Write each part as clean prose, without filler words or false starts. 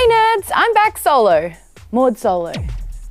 Hey nerds, I'm back solo. Maud Solo.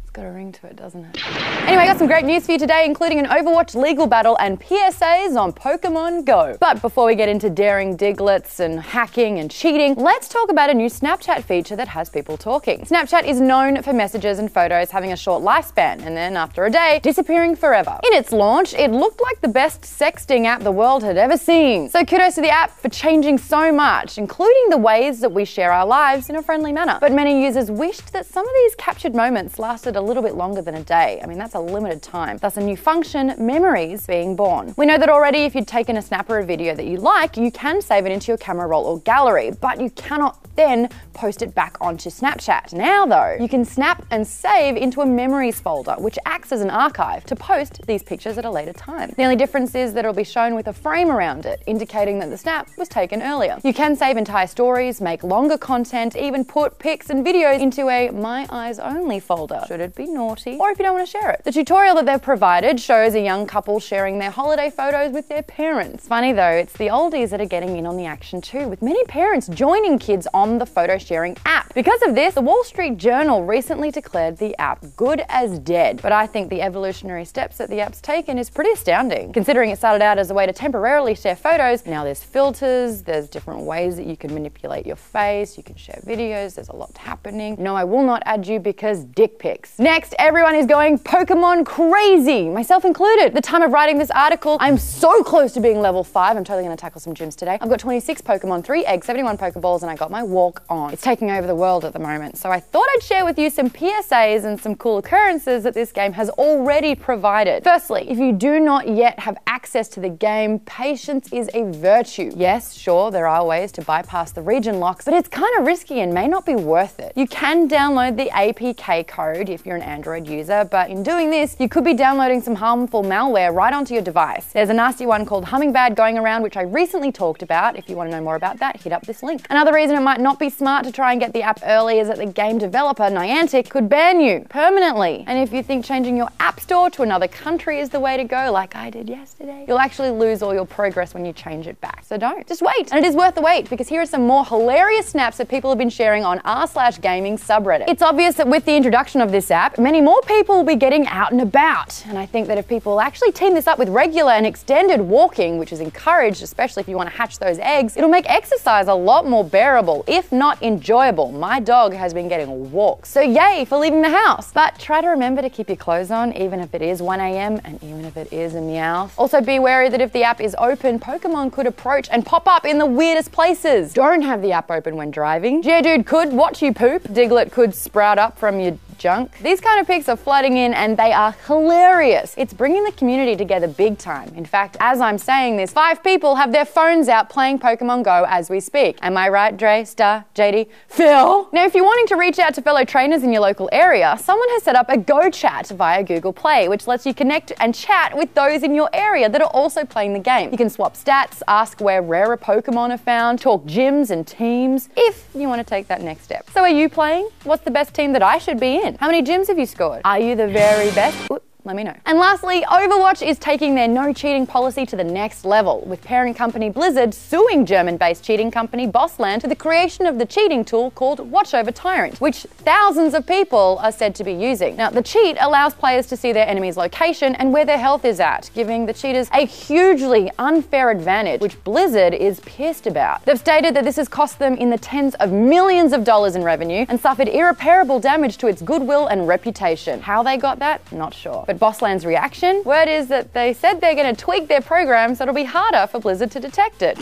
It's got a ring to it, doesn't it? Anyway, I got some great news for you today, including an Overwatch legal battle and PSAs on Pokemon Go. But before we get into daring Digletts and hacking and cheating, let's talk about a new Snapchat feature that has people talking. Snapchat is known for messages and photos having a short lifespan and then, after a day, disappearing forever. In its launch, it looked like the best sexting app the world had ever seen. So kudos to the app for changing so much, including the ways that we share our lives in a friendly manner. But many users wished that some of these captured moments lasted a little bit longer than a day. I mean, that's a limited time. Thus a new function, memories, being born. We know that already if you'd taken a snap or a video that you like, you can save it into your camera roll or gallery, but you cannot then post it back onto Snapchat. Now though, you can snap and save into a memories folder, which acts as an archive to post these pictures at a later time. The only difference is that it'll be shown with a frame around it, indicating that the snap was taken earlier. You can save entire stories, make longer content, even put pics and videos into a My Eyes Only folder, should it be naughty, or if you don't want to share it. The tutorial that they've provided shows a young couple sharing their holiday photos with their parents. Funny though, it's the oldies that are getting in on the action too, with many parents joining kids on the photo sharing app. Because of this, the Wall Street Journal recently declared the app good as dead. But I think the evolutionary steps that the app's taken is pretty astounding. Considering it started out as a way to temporarily share photos, now there's filters, there's different ways that you can manipulate your face, you can share videos, there's a lot happening. No, I will not add you because dick pics. Next, everyone is going Pokemon crazy, myself included. At the time of writing this article, I'm so close to being level 5. I'm totally gonna tackle some gyms today. I've got 26 Pokemon, 3 eggs, 71 Pokeballs, and I got my walk on. It's taking over the world at the moment. So I thought I'd share with you some PSAs and some cool occurrences that this game has already provided. Firstly, if you do not yet have access to the game, patience is a virtue. Yes, sure, there are ways to bypass the region locks, but it's kind of risky and may not be worth it. You can download the APK code if you're an Android user, but in doing this, you could be downloading some harmful malware right onto your device. There's a nasty one called Hummingbird going around, which I recently talked about. If you want to know more about that, hit up this link. Another reason it might not be smart to try and get the app early is that the game developer, Niantic, could ban you permanently. And if you think changing your app store to another country is the way to go, like I did yesterday, you'll actually lose all your progress when you change it back. So don't. Just wait. And it is worth the wait, because here are some more hilarious snaps that people have been sharing on r/gaming subreddit. It's obvious that with the introduction of this app, many more people will be getting out and about. And I think that if people actually team this up with regular and extended walking, which is encouraged, especially if you want to hatch those eggs, it'll make exercise a lot more bearable, if not enjoyable. My dog has been getting walks. So yay for leaving the house. But try to remember to keep your clothes on, even if it is 1 AM and even if it is a Meowth. Also be wary that if the app is open, Pokemon could approach and pop up in the weirdest places. Don't have the app open when driving. Geodude could watch you poop. Diglett could sprout up from your junk. These kind of pics are flooding in and they are hilarious. It's bringing the community together big time. In fact, as I'm saying this, 5 people have their phones out playing Pokemon Go as we speak. Am I right, Dre, Star, JD, Phil? Now, if you're wanting to reach out to fellow trainers in your local area, someone has set up a Go Chat via Google Play, which lets you connect and chat with those in your area that are also playing the game. You can swap stats, ask where rarer Pokemon are found, talk gyms and teams, if you want to take that next step. So are you playing? What's the best team that I should be in? How many gyms have you scored? Are you the very best? Let me know. And lastly, Overwatch is taking their no cheating policy to the next level, with parent company Blizzard suing German-based cheating company Bossland for the creation of the cheating tool called Watch Over Tyrant, which thousands of people are said to be using. Now, the cheat allows players to see their enemy's location and where their health is at, giving the cheaters a hugely unfair advantage, which Blizzard is pissed about. They've stated that this has cost them in the tens of millions of dollars in revenue and suffered irreparable damage to its goodwill and reputation. How they got that? Not sure. But Bossland's reaction? Word is that they said they're going to tweak their program so it'll be harder for Blizzard to detect it.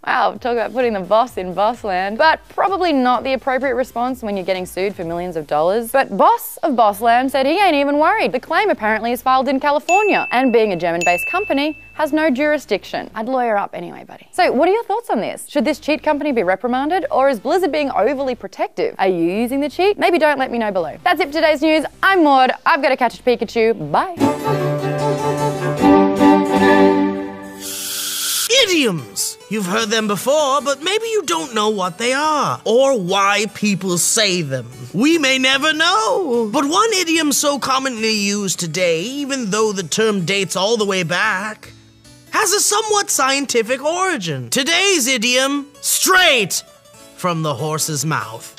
Wow, talk about putting the boss in Bossland. But probably not the appropriate response when you're getting sued for millions of dollars. But boss of Bossland said he ain't even worried. The claim apparently is filed in California, and being a German-based company, has no jurisdiction. I'd lawyer up anyway, buddy. So what are your thoughts on this? Should this cheat company be reprimanded, or is Blizzard being overly protective? Are you using the cheat? Maybe don't, let me know below. That's it for today's news. I'm Maud. I've got to catch a Pikachu. Bye. Idioms! You've heard them before, but maybe you don't know what they are, or why people say them. We may never know. But one idiom so commonly used today, even though the term dates all the way back, has a somewhat scientific origin. Today's idiom, straight from the horse's mouth.